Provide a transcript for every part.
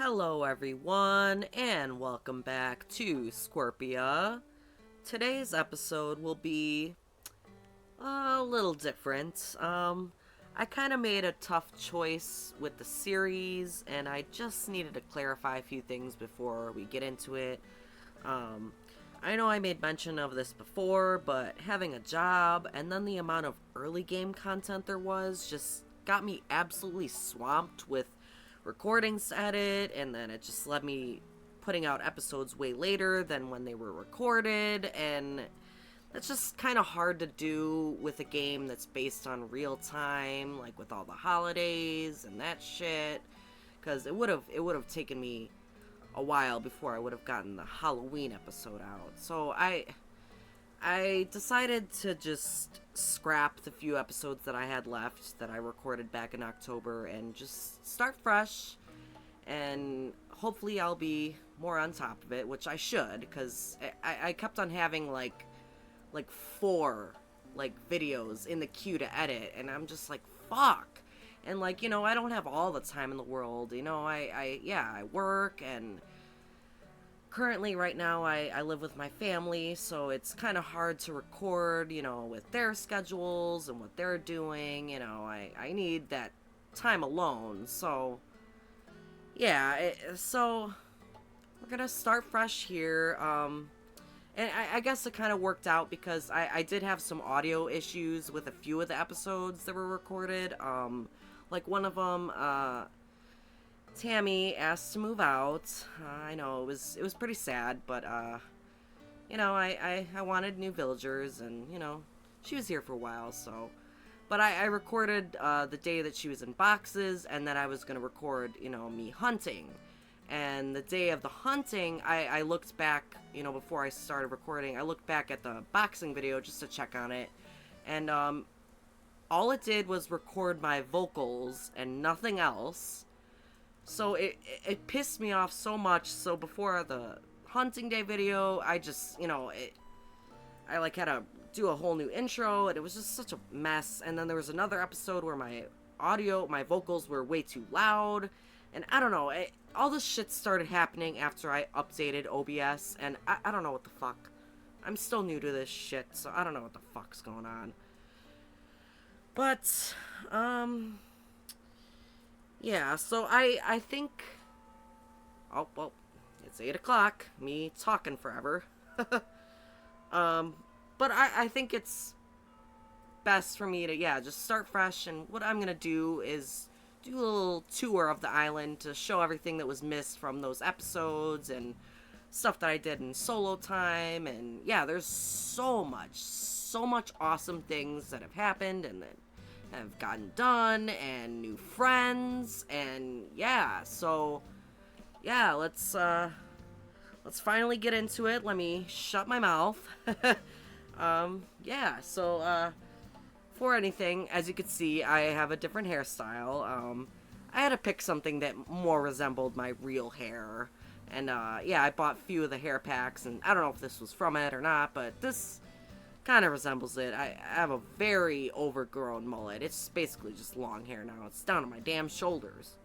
Hello everyone, and welcome back to Scorpia. Today's episode will be a little different. I kind of made a tough choice with the series, and I just needed to clarify a few things before we get into it. Um, I know I made mention of this before, but having a job and then the amount of early game content there was just got me absolutely swamped with recordings to edit, and then it just led me putting out episodes way later than when they were recorded, and that's just kind of hard to do with a game that's based on real time, like with all the holidays and that shit, because it would have taken me a while before I would have gotten the Halloween episode out. So I decided to just scrap the few episodes that I had left that I recorded back in October and just start fresh, and hopefully I'll be more on top of it, which I should, because I kept on having like four videos in the queue to edit, and I'm just like, fuck. And I don't have all the time in the world. I work, and currently right now I live with my family, so it's kind of hard to record, with their schedules and what they're doing. I need that time alone. So yeah, so we're gonna start fresh here. And I guess it kind of worked out because I did have some audio issues with a few of the episodes that were recorded. Like one of them, Tammy asked to move out. I know it was pretty sad, but I wanted new villagers, and she was here for a while, so. But I recorded the day that she was in boxes, and then I was gonna record me hunting. And the day of the hunting, I looked back, before I started recording, I looked back at the boxing video just to check on it, and all it did was record my vocals and nothing else. So it pissed me off so much. So before the hunting day video, I just, I had to do a whole new intro, and it was just such a mess. And then there was another episode where my vocals were way too loud, and I don't know, all this shit started happening after I updated OBS, and I don't know what the fuck. I'm still new to this shit, so I don't know what the fuck's going on. But, yeah, so I think, oh, well, it's 8 o'clock, me talking forever. But I think it's best for me to, just start fresh, and what I'm gonna do is do a little tour of the island to show everything that was missed from those episodes, and stuff that I did in solo time, and yeah, there's so much awesome things that have happened, and that have gotten done, and new friends, and yeah, so yeah, let's finally get into it. Let me shut my mouth. Yeah, so for anything, as you can see, I have a different hairstyle. I had to pick something that more resembled my real hair, and yeah, I bought a few of the hair packs, and I don't know if this was from it or not, but this kind of resembles it. I have a very overgrown mullet. It's basically just long hair now. It's down to my damn shoulders.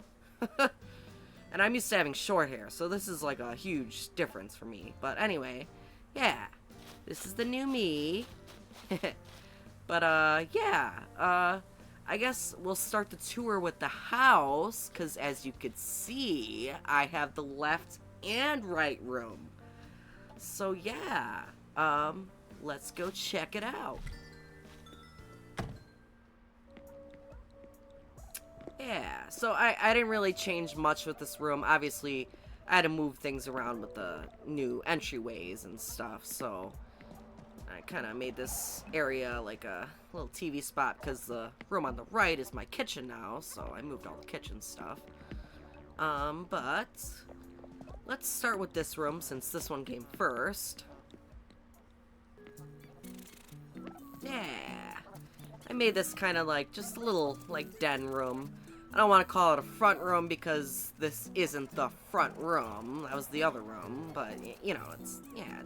And I'm used to having short hair, so this is like a huge difference for me. But anyway, yeah, this is the new me. But yeah, I guess we'll start the tour with the house, because as you could see, I have the left and right room. So yeah, let's go check it out. Yeah, so I didn't really change much with this room. Obviously, I had to move things around with the new entryways and stuff, so I kind of made this area like a little TV spot, because the room on the right is my kitchen now, so I moved all the kitchen stuff. But let's start with this room, since this one came first. Yeah, I made this kind of like just a little den room. I don't want to call it a front room because this isn't the front room. That was the other room, but it's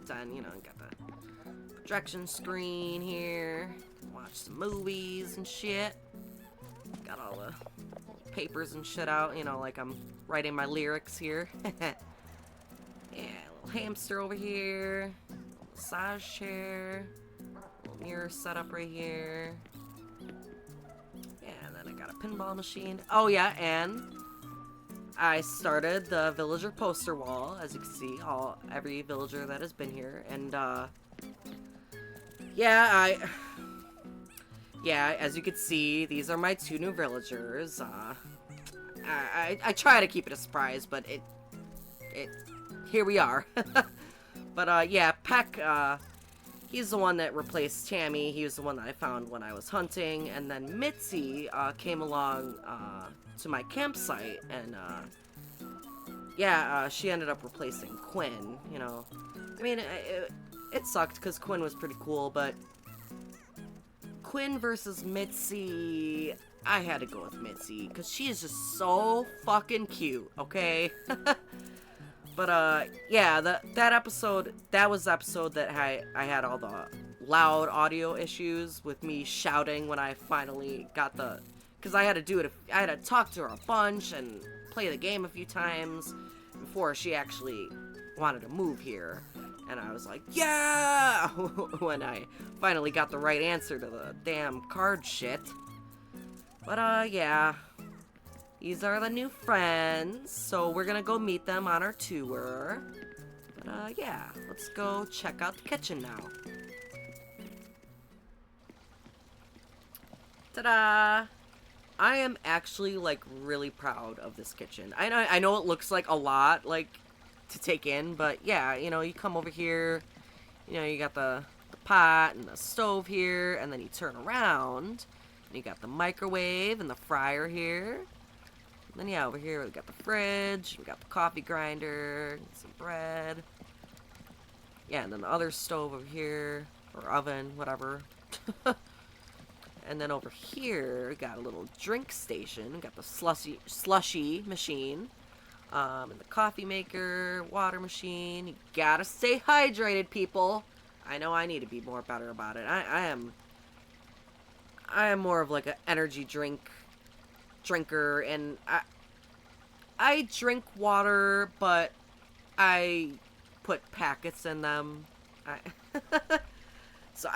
done. Got the projection screen here. Watch some movies and shit. Got all the papers and shit out, you know, like I'm writing my lyrics here. Yeah, little hamster over here, massage chair, little mirror setup right here. Yeah, and then I got a pinball machine. Oh yeah, and I started the villager poster wall, as you can see, every villager that has been here, and yeah, as you can see, these are my 2 new villagers. I try to keep it a surprise, but here we are. But yeah, Peck, he's the one that replaced Tammy. He was the one that I found when I was hunting, and then Mitzi came along to my campsite, and yeah, she ended up replacing Quinn. You know, I mean, it sucked because Quinn was pretty cool, but Quinn versus Mitzi, I had to go with Mitzi because she is just so fucking cute. Okay. But yeah, that episode, that was the episode that I had all the loud audio issues with me shouting when I finally got because I had to do it. I had to talk to her a bunch and play the game a few times before she actually wanted to move here. And I was like, yeah, when I finally got the right answer to the damn card shit. But yeah, these are the new friends, so we're gonna go meet them on our tour. But yeah, let's go check out the kitchen now. Ta-da! I am actually, like, really proud of this kitchen. I know it looks like a lot, like, to take in, but yeah, you know, you come over here, you know, you got the pot and the stove here, and then you turn around, and you got the microwave and the fryer here. And then yeah, over here we got the fridge, we got the coffee grinder, some bread. Yeah, and then the other stove over here, or oven, whatever. And then over here, we got a little drink station. We got the slushy machine. And the coffee maker, water machine. You gotta stay hydrated, people. I know I need to be more better about it. I am more of like an energy drinker, and I drink water, but I put packets in them. So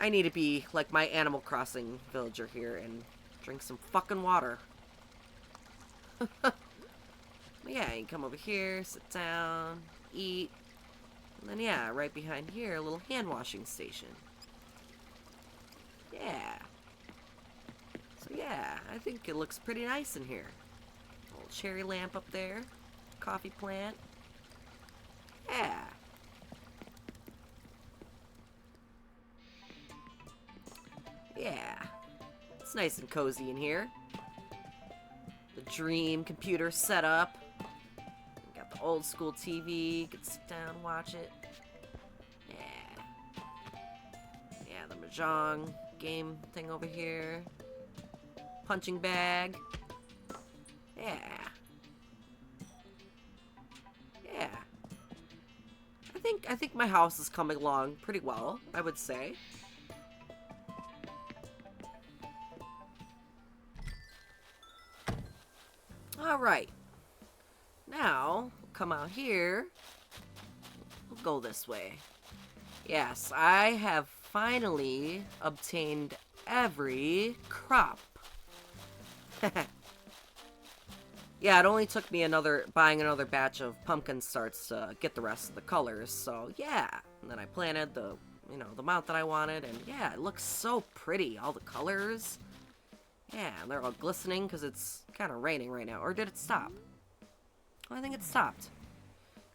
I need to be like my Animal Crossing villager here and drink some fucking water. Yeah, you come over here, sit down, eat, and then yeah, right behind here, a little hand washing station. Yeah. So yeah, I think it looks pretty nice in here. Little cherry lamp up there, coffee plant. Yeah. Yeah. It's nice and cozy in here. The dream computer setup. Got the old school TV. You can sit down and watch it. Yeah. Yeah, the Mahjong game thing over here. Punching bag. Yeah. Yeah. I think my house is coming along pretty well, I would say. Alright. Now, come out here. We'll go this way. Yes, I have finally obtained every crop. Yeah, it only took me buying another batch of pumpkin starts to get the rest of the colors, so yeah. And then I planted the amount that I wanted, and yeah, it looks so pretty, all the colors. Yeah, and they're all glistening because it's kind of raining right now. Or did it stop? Oh, I think it stopped.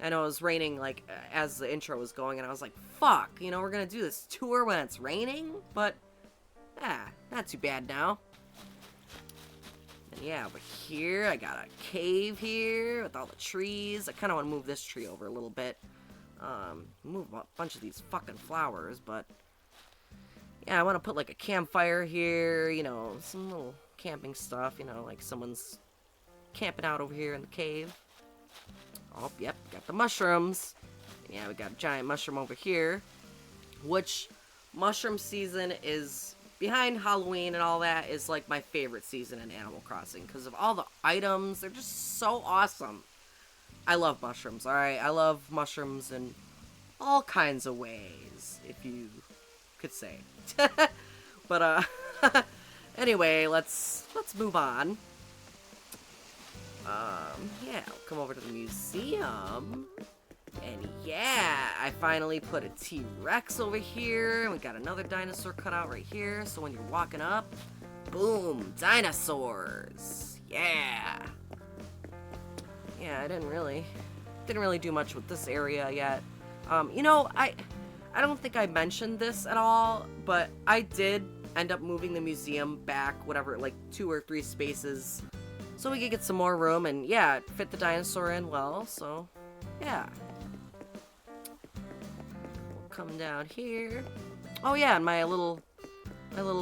I know it was raining, like, as the intro was going, and I was like, fuck, we're gonna do this tour when it's raining? But, not too bad now. And yeah, over here, I got a cave here with all the trees. I kind of want to move this tree over a little bit. Move a bunch of these fucking flowers, but yeah, I want to put like a campfire here, some little camping stuff, like someone's camping out over here in the cave. Oh, yep, got the mushrooms. Yeah, we got a giant mushroom over here, which mushroom season is behind Halloween and all that is like my favorite season in Animal Crossing because of all the items. They're just so awesome. I love mushrooms, alright? I love mushrooms in all kinds of ways, if you could say. But, anyway, let's move on. Yeah, we'll come over to the museum. And yeah, I finally put a T-Rex over here. We got another dinosaur cut out right here. So when you're walking up, boom, dinosaurs. Yeah. Yeah, I didn't really do much with this area yet. You know, I don't think I mentioned this at all, but I did end up moving the museum back, whatever, like 2 or 3 spaces, so we could get some more room, and yeah, it fit the dinosaur in well, so yeah. We'll come down here. Oh yeah, and my little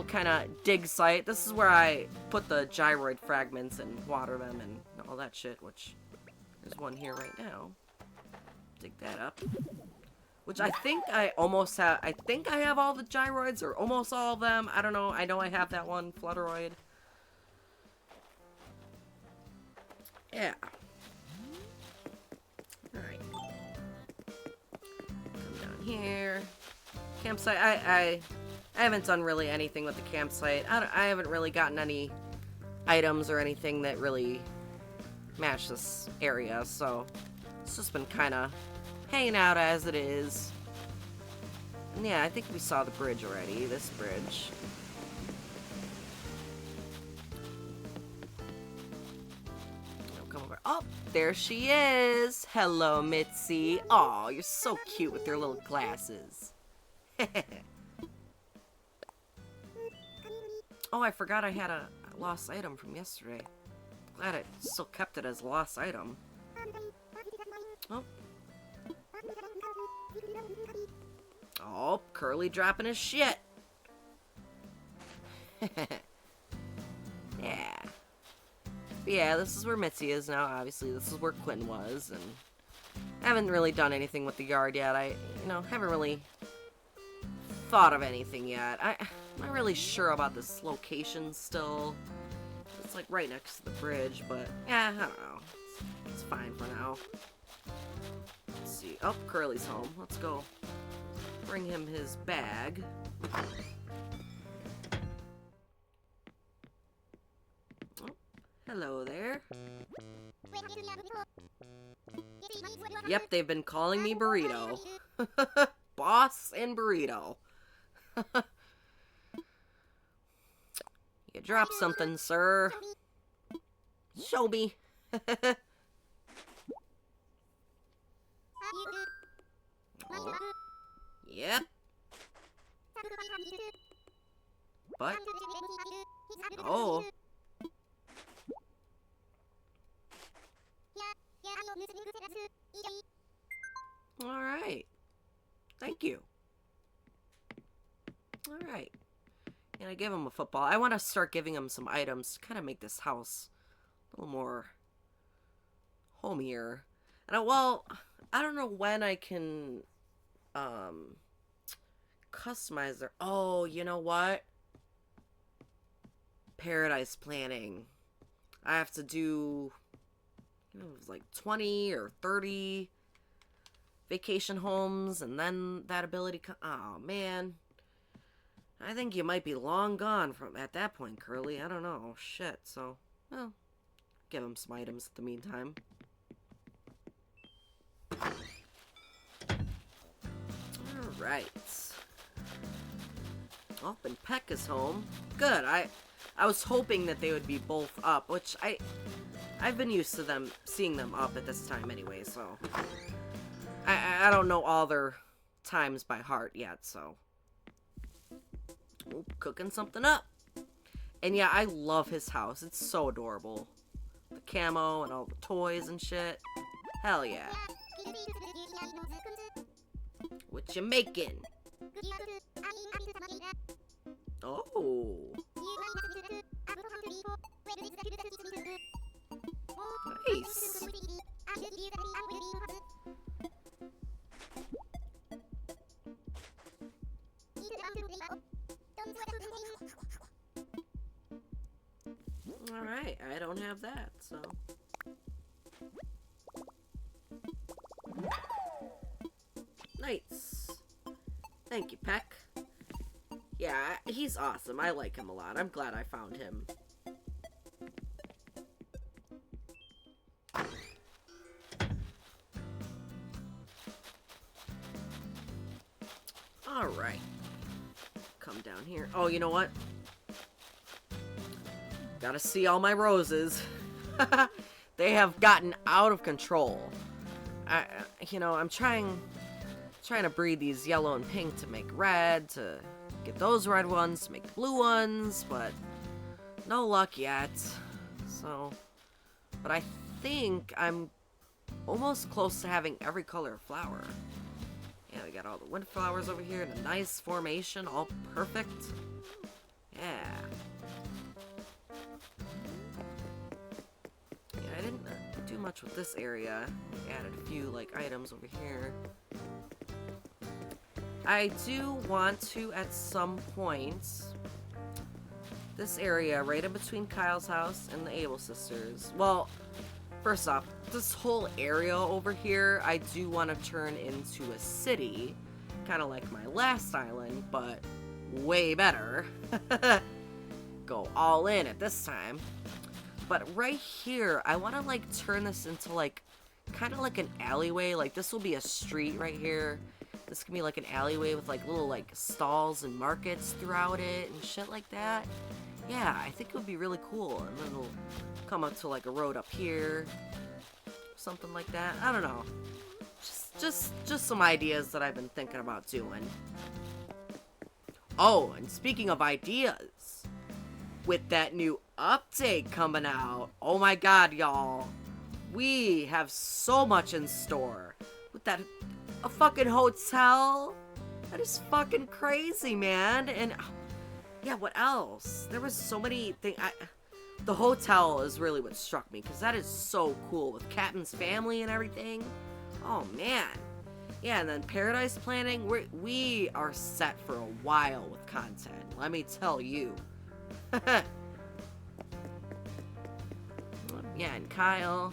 kind of dig site. This is where I put the gyroid fragments and water them and all that shit, which there's one here right now. Dig that up. Which I think I almost have. I think I have all the gyroids, or almost all of them. I don't know. I know I have that one, Flutteroid. Yeah. Alright. Come down here. Campsite. I haven't done really anything with the campsite. I haven't really gotten any items or anything that really match this area, so it's just been kind of hanging out as it is. And yeah, I think we saw the bridge already, this bridge. Oh, come over. Oh, there she is. Hello, Mitzi. Aw, you're so cute with your little glasses. Oh, I forgot I had a lost item from yesterday. Glad I still kept it as a lost item. Oh. Oh, Curly dropping his shit. Yeah. But yeah, this is where Mitzi is now. Obviously, this is where Quinn was, and I haven't really done anything with the yard yet. Haven't really thought of anything yet. I'm not really sure about this location still. It's like right next to the bridge, but yeah, I don't know. It's fine for now. Let's see. Oh, Curly's home. Let's go bring him his bag. Oh, hello there. Yep, they've been calling me Burrito. Boss and Burrito. You dropped something, sir. Show me. Oh. Yep. But oh. Alright. Thank you. Alright. And I gave him a football. I want to start giving him some items to kind of make this house a little more homier. And I don't know when I can customize their... Oh, you know what? Paradise planning. I have to do... it was like 20 or 30 vacation homes, and then that ability... Oh, man. I think you might be long gone from at that point, Curly. I don't know. Shit. So, well, give him some items in the meantime. Alright. Oh, and Peck is home. Good. I was hoping that they would be both up, which I've been used to them seeing them up at this time anyway, so I don't know all their times by heart yet, so. Oh, cooking something up. And yeah, I love his house. It's so adorable. The camo and all the toys and shit. Hell yeah. What you making? Oh. Nice. I don't have that, so. Nice. Thank you, Peck. Yeah, he's awesome. I like him a lot. I'm glad I found him. Alright. Come down here. Oh, you know what? Gotta see all my roses. They have gotten out of control. I'm trying to breed these yellow and pink to make red, to get those red ones, to make blue ones, but no luck yet. So, but I think I'm almost close to having every color of flower. Yeah, we got all the windflowers over here in a nice formation, all perfect. Yeah. Yeah, I didn't do much with this area. Added a few, like, items over here. I do want to, at some point, this area right in between Kyle's house and the Able sisters. Well, first off, this whole area over here, I do want to turn into a city. Kind of like my last island, but way better. Go all in at this time. But right here, I want to, like, turn this into, like, kind of like an alleyway. Like, this will be a street right here. This can be, like, an alleyway with, like, little, like, stalls and markets throughout it and shit like that. Yeah, I think it would be really cool. And then it'll come up to, like, a road up here. Something like that. I don't know. Just some ideas that I've been thinking about doing. Oh, and speaking of ideas, with that new update coming out, oh my god, y'all, we have so much in store. With that, a fucking hotel? That is fucking crazy, man. And yeah, what else? There was so many things. The hotel is really what struck me, because that is so cool with Captain's family and everything. Oh man. Yeah, and then Paradise Planning, we are set for a while with content, let me tell you. Yeah, and Kyle.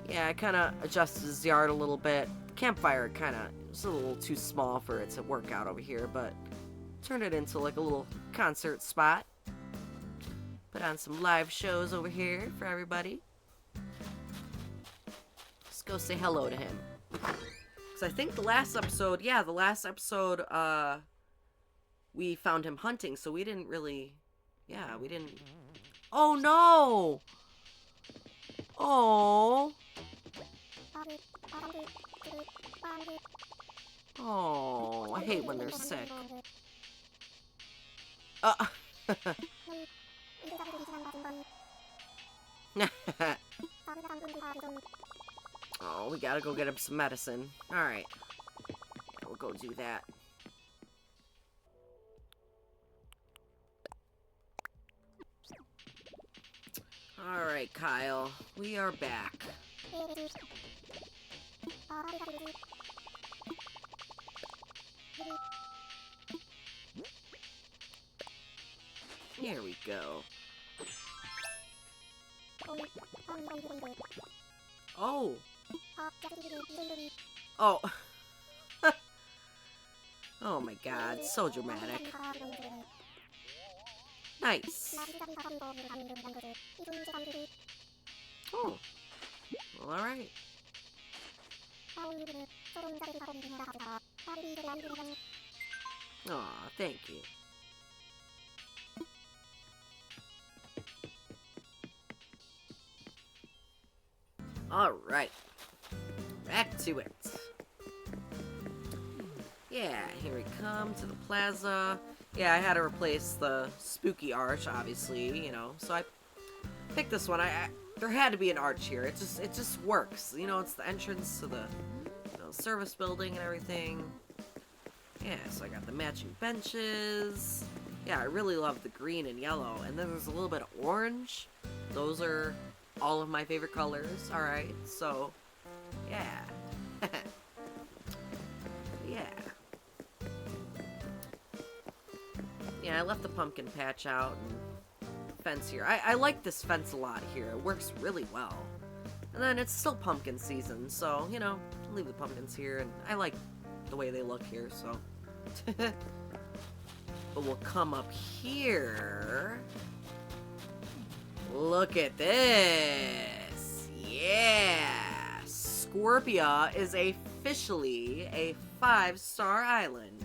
Yeah, I kind of adjusted his yard a little bit. The campfire kind of was a little too small for it to work out over here, but turned it into like a little concert spot. Put on some live shows over here for everybody. Let's go say hello to him. Because I think the last episode, we found him hunting, so we didn't really, we didn't. Oh no! Oh. Oh, I hate when they're sick. Oh, we gotta go get him some medicine. Alright. Yeah, we'll go do that. Alright, Kyle. We are back. Here we go. Oh. Oh. Oh my god, so dramatic. Nice. Oh. Well, alright. Aw, thank you. Alright. Back to it. Yeah, here we come to the plaza. Yeah, I had to replace the spooky arch, obviously, you know. So I picked this one. There had to be an arch here. It just works. You know, it's the entrance to the service building and everything. Yeah, so I got the matching benches. Yeah, I really love the green and yellow. And then there's a little bit of orange. Those are all of my favorite colors. Alright, so yeah. Yeah. Yeah, I left the pumpkin patch out and fence here. I like this fence a lot here. It works really well. And then it's still pumpkin season, so, you know, leave the pumpkins here. And I like the way they look here, so. But we'll come up here. Look at this. Yeah. Scorpia is officially a 5-star island.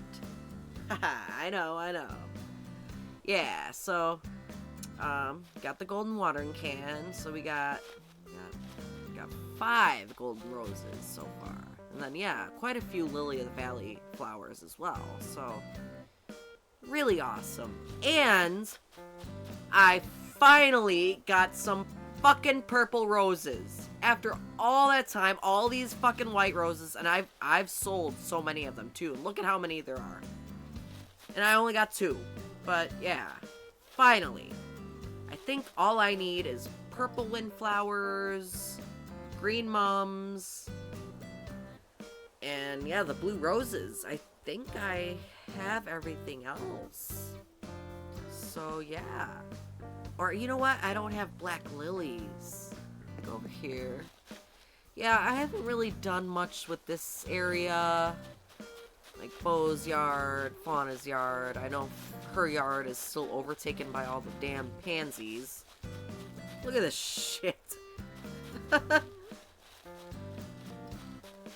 Haha, I know. Yeah, so, got the golden watering can, so we got 5 golden roses so far. And then, yeah, quite a few lily of the valley flowers as well, so, really awesome. And I finally got some fucking purple roses. After all that time, all these fucking white roses, and I've sold so many of them too. Look at how many there are. And I only got 2. But yeah, finally. I think all I need is purple windflowers, green mums, and yeah, the blue roses. I think I have everything else. So yeah. Or you know what? I don't have black lilies. Go over here. Yeah, I haven't really done much with this area. Like Bo's yard, Fauna's yard. I know her yard is still overtaken by all the damn pansies. Look at this shit.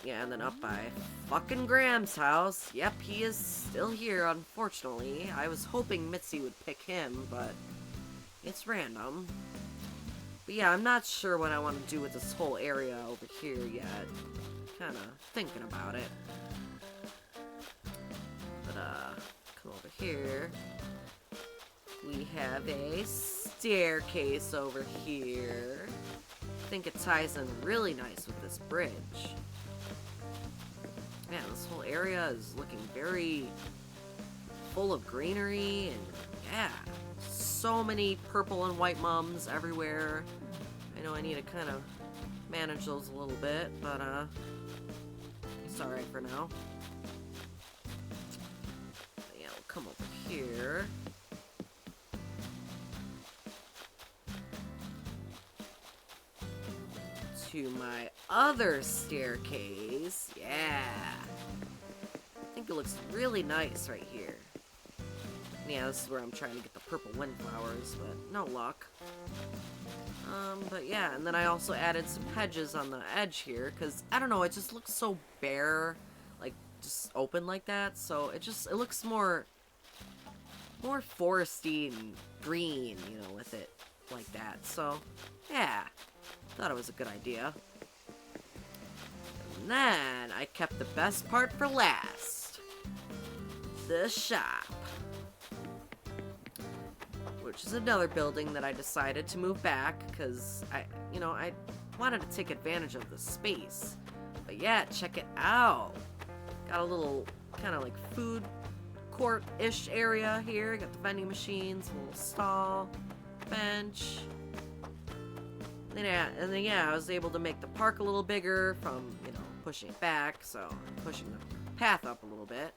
Yeah, and then up by fucking Graham's house. Yep, he is still here, unfortunately. I was hoping Mitzi would pick him, but it's random. But yeah, I'm not sure what I want to do with this whole area over here yet. Kinda thinking about it. But, come over here. We have a staircase over here. I think it ties in really nice with this bridge. Man, this whole area is looking very full of greenery, and yeah, so many purple and white mums everywhere. I know I need to kind of manage those a little bit, but it's alright for now. Yeah, we'll come over here. To my other staircase. Yeah. I think it looks really nice right here. Yeah, this is where I'm trying to get the purple windflowers, but no luck. But yeah, and then I also added some hedges on the edge here, because, I don't know, it just looks so bare, like, just open like that, so it looks more foresty and green, you know, with it like that, so, yeah. Thought it was a good idea. And then I kept the best part for last. The shop. Which is another building that I decided to move back because I wanted to take advantage of the space. But yeah, check it out. Got a little kind of like food court-ish area here. Got the vending machines, a little stall, bench. And then yeah, I was able to make the park a little bigger from, pushing it back, so I'm pushing the path up a little bit.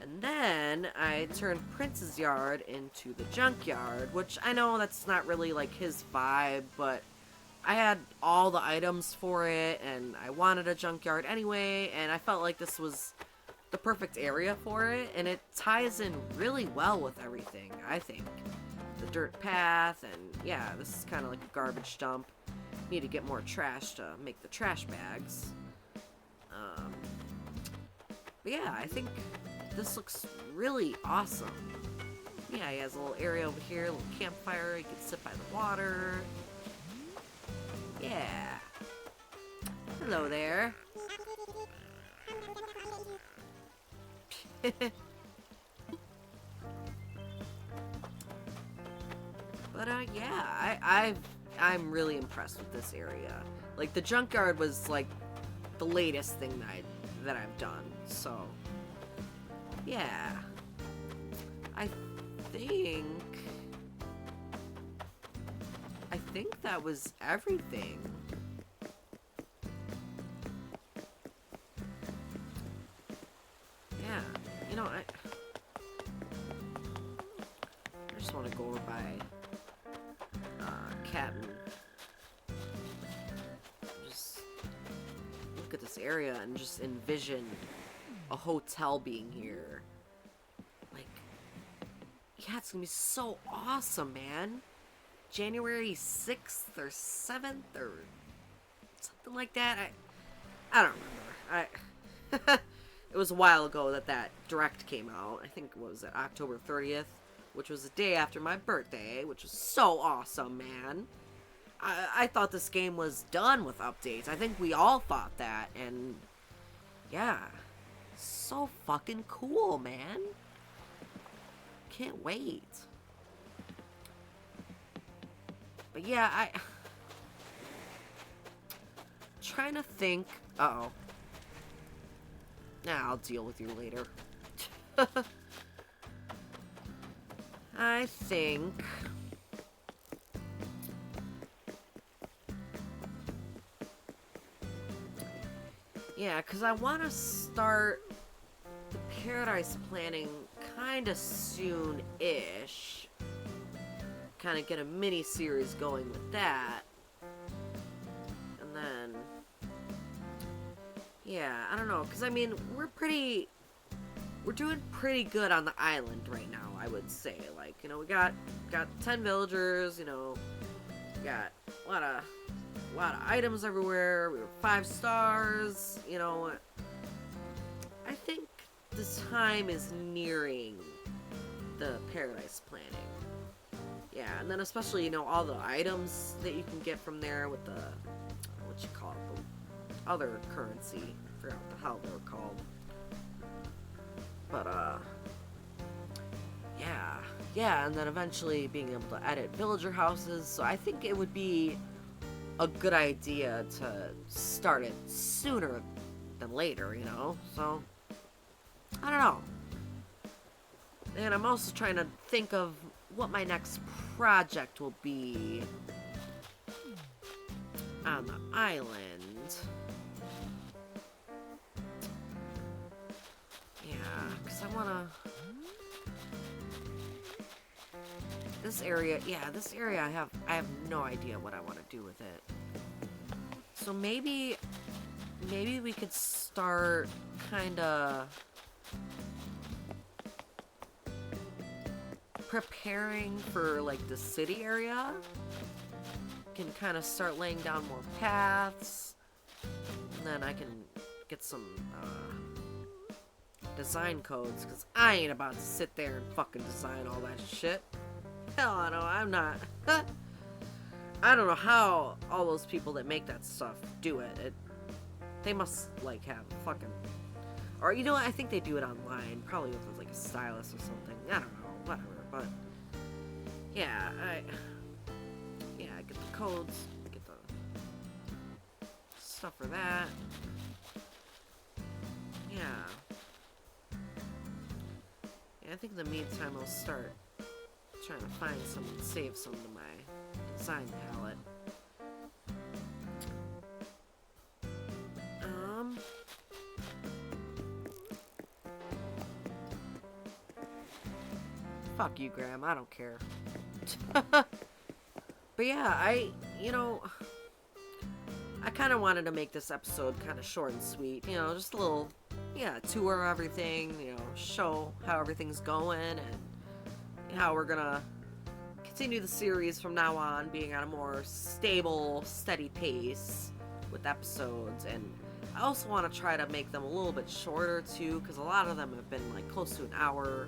And then I turned Prince's yard into the junkyard, which I know that's not really like his vibe, but I had all the items for it, and I wanted a junkyard anyway, and I felt like this was the perfect area for it, and it ties in really well with everything, I think. The dirt path, and yeah, this is kind of like a garbage dump. Need to get more trash to make the trash bags. But yeah, I think this looks really awesome. Yeah, he has a little area over here, a little campfire, you can sit by the water. Yeah. Hello there. But yeah, I'm really impressed with this area. Like, the junkyard was like the latest thing that I've done. So yeah, I think that was everything. Yeah, I just want to go over by cat and just look at this area and just envision a hotel being here. Like, yeah, it's gonna be so awesome, man. January 6th or 7th or something like that. I don't remember. It was a while ago that direct came out. I think, what was it, October 30th? Which was the day after my birthday, which was so awesome, man. I thought this game was done with updates. I think we all thought that, and yeah. So fucking cool, man. Can't wait. But yeah, trying to think. Uh-oh. Nah, I'll deal with you later. I think... yeah, because I want to start the Paradise planning kind of soon-ish. Kind of get a mini-series going with that. And then... yeah, I don't know, because I mean, we're doing pretty good on the island right now, I would say. Like, you know, we got 10 villagers, you know, we got a lot of items everywhere. We were 5 stars, you know. I think the time is nearing the Paradise planning. Yeah, and then especially, you know, all the items that you can get from there with the, what you call it, the other currency. I forgot what the hell they were called. But, yeah, and then eventually being able to edit villager houses. So I think it would be a good idea to start it sooner than later, you know? So, I don't know. And I'm also trying to think of what my next project will be on the island. Yeah, because I want to... this area, I have no idea what I want to do with it. So maybe we could start kind of preparing for like the city area. Can kind of start laying down more paths, and then I can get some design codes, because I ain't about to sit there and fucking design all that shit. Hell no, I'm not. I don't know how all those people that make that stuff do it. They must, like, have fucking... or, you know what, I think they do it online. Probably with, like, a stylist or something. I don't know, whatever, but... yeah, I get the codes, get the stuff for that. Yeah. I think in the meantime I'll start trying to find some and save some to my design palette. Fuck you, Graham. I don't care. But yeah, I kind of wanted to make this episode kind of short and sweet. You know, just a little, tour of everything, show how everything's going and how we're gonna continue the series from now on, being on a more stable, steady pace with episodes. And I also want to try to make them a little bit shorter too, because a lot of them have been like close to an hour.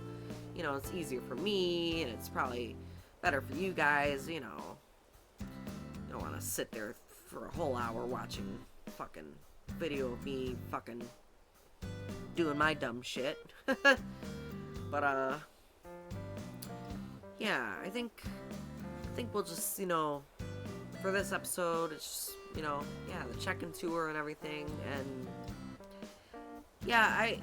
You know, it's easier for me, and it's probably better for you guys, you don't want to sit there for a whole hour watching fucking video of me fucking doing my dumb shit. But, yeah, I think we'll just, for this episode, it's just, the check-in tour and everything, and, yeah, I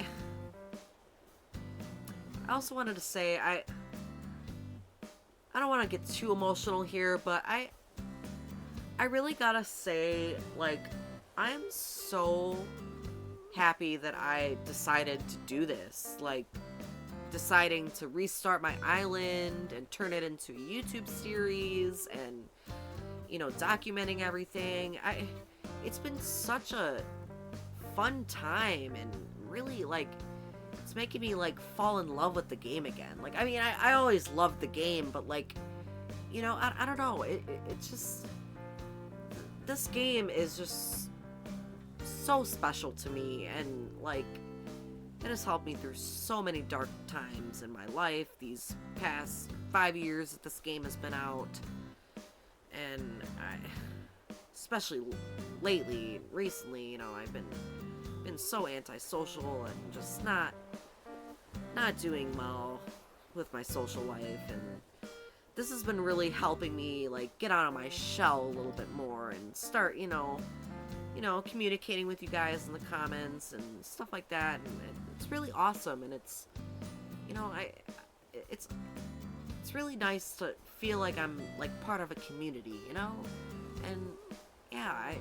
also wanted to say, I don't want to get too emotional here, but I really gotta say, like, I'm so happy that I decided to do this. Like, deciding to restart my island and turn it into a YouTube series and, documenting everything. It's been such a fun time, and really, like, it's making me, like, fall in love with the game again. Like, I mean, I always loved the game, but, like, I don't know. It's just, this game is just so special to me, and, like, it has helped me through so many dark times in my life these past 5 years that this game has been out. And especially lately, recently, I've been so antisocial and just not doing well with my social life, and this has been really helping me, like, get out of my shell a little bit more and start, communicating with you guys in the comments and stuff like that, and it's really awesome, and it's, it's really nice to feel like I'm, like, part of a community, and yeah,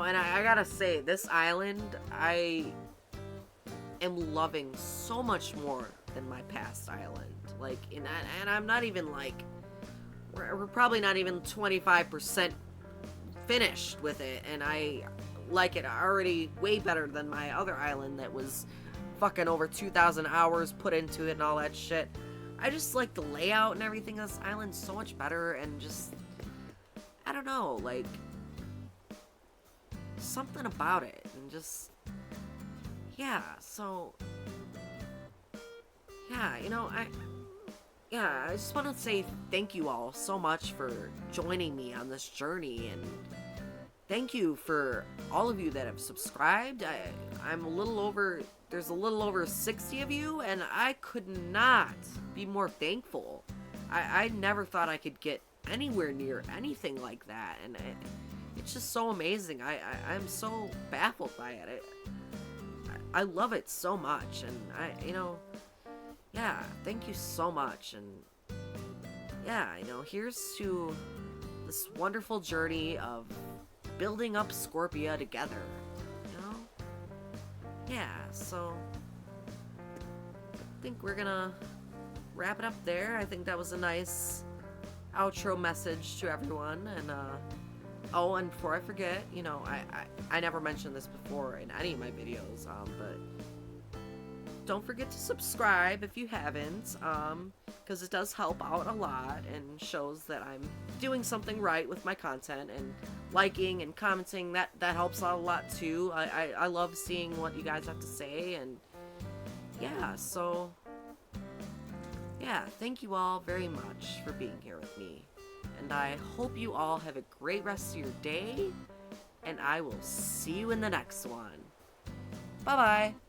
and I gotta say, this island, I am loving so much more than my past island. Like, and I'm not even, like, we're probably not even 25% finished with it, and I like it already way better than my other island that was fucking over 2,000 hours put into it and all that shit. I just like the layout and everything of this island so much better, and just, I don't know, like, something about it, and just, yeah, so, yeah, I just want to say thank you all so much for joining me on this journey, and thank you for all of you that have subscribed. There's a little over 60 of you, and I could not be more thankful. I never thought I could get anywhere near anything like that, and it's just so amazing. I'm so baffled by it. I love it so much, and yeah, thank you so much, and yeah, here's to this wonderful journey of building up Scorpia together, Yeah, so I think we're gonna wrap it up there. I think that was a nice outro message to everyone, and oh, and before I forget, I never mentioned this before in any of my videos, but don't forget to subscribe if you haven't, because it does help out a lot and shows that I'm doing something right with my content, and liking and commenting, that helps out a lot too. I love seeing what you guys have to say, and yeah, so yeah, thank you all very much for being here with me, and I hope you all have a great rest of your day, and I will see you in the next one. Bye-bye!